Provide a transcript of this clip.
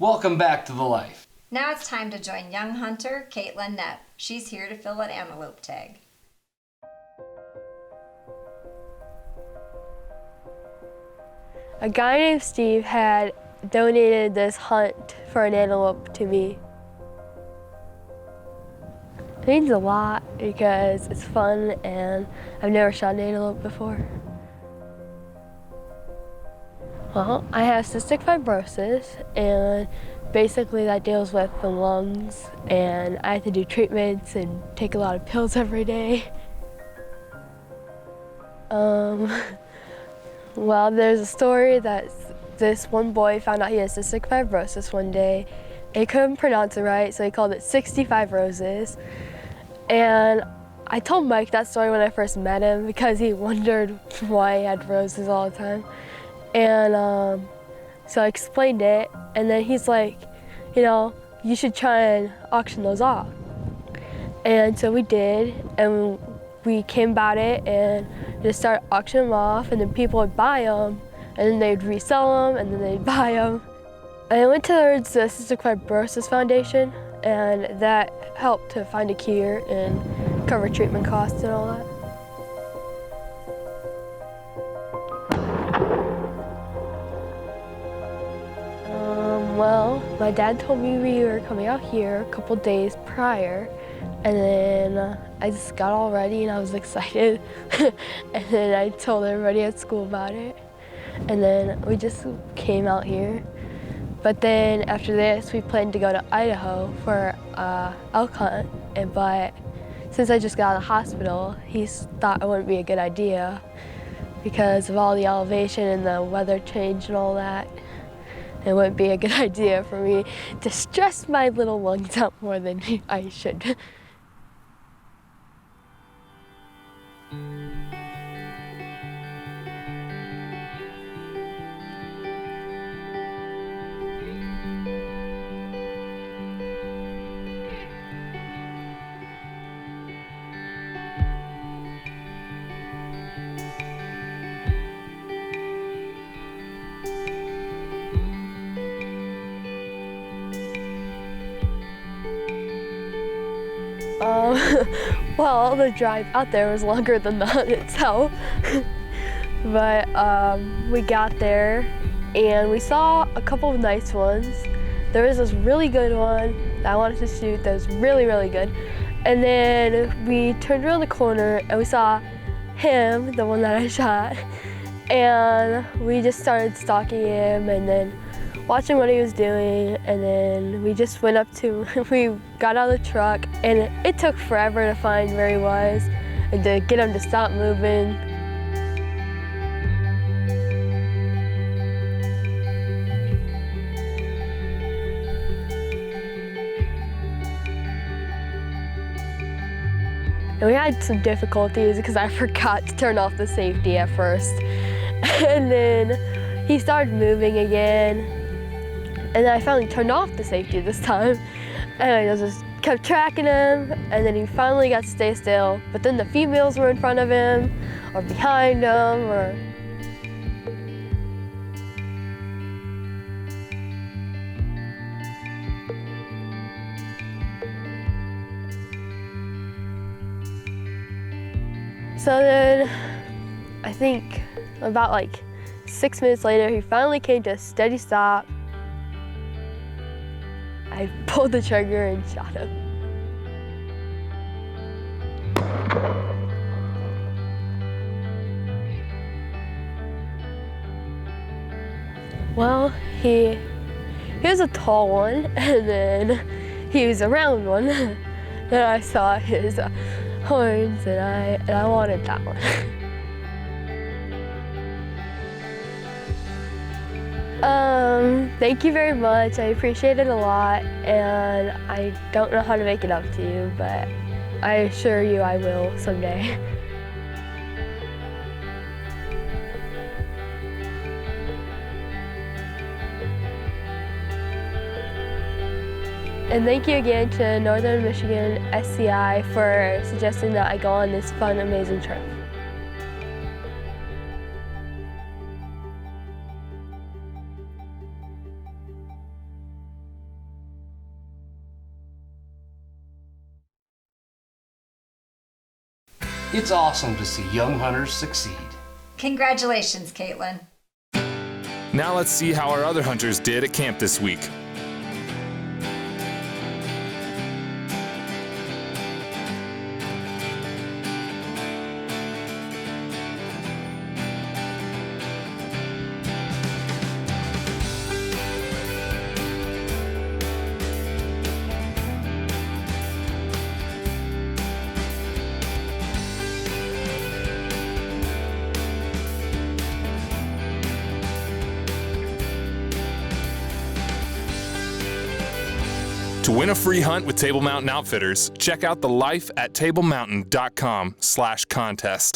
Welcome back to The Life. Now it's time to join young hunter Kaitlin Neff. She's here to fill an antelope tag. A guy named Steve had donated this hunt for an antelope to me. It means a lot because it's fun and I've never shot an antelope before. Well, I have cystic fibrosis, and basically that deals with the lungs, and I have to do treatments and take a lot of pills every day. Well, there's a story that this one boy found out he had cystic fibrosis one day. He couldn't pronounce it right, so he called it 65 roses. And I told Mike that story when I first met him because he wondered why he had roses all the time. And so I explained it, and then he's like, you should try and auction those off. And so we did, and we came about it and just started auctioning them off, and then people would buy them, and then they'd resell them, and then they'd buy them. I went towards the Cystic Fibrosis Foundation, and that helped to find a cure and cover treatment costs and all that. Well, my dad told me we were coming out here a couple days prior, and then I just got all ready and I was excited. And then I told everybody at school about it, and then we just came out here. But then after this, we planned to go to Idaho for elk hunt, but since I just got out of the hospital, he thought it wouldn't be a good idea because of all the elevation and the weather change and all that. It wouldn't be a good idea for me to stress my little lungs out more than I should. Well, the drive out there was longer than the hunt itself. But we got there and we saw a couple of nice ones. There was this really good one that I wanted to shoot that was really, really good. And then we turned around the corner and we saw him, the one that I shot. And we just started stalking him and then watching what he was doing, and then we just went up to him. We got out of the truck, and it took forever to find where he was and to get him to stop moving. And we had some difficulties because I forgot to turn off the safety at first. And then he started moving again. And then I finally turned off the safety this time. And I just kept tracking him, and then he finally got to stay still. But then the females were in front of him, or behind him, or... So then, I think about like 6 minutes later, he finally came to a steady stop. I pulled the trigger and shot him. Well, he was a tall one, and then he was a round one. Then I saw his horns, and I wanted that one. Thank you very much. I appreciate it a lot, and I don't know how to make it up to you, but I assure you I will someday. And thank you again to Northern Michigan SCI for suggesting that I go on this fun, amazing trip. It's awesome to see young hunters succeed. Congratulations, Kaitlin. Now let's see how our other hunters did at camp this week. To win a free hunt with Table Mountain Outfitters, check out the life at tablemountain.com/contest.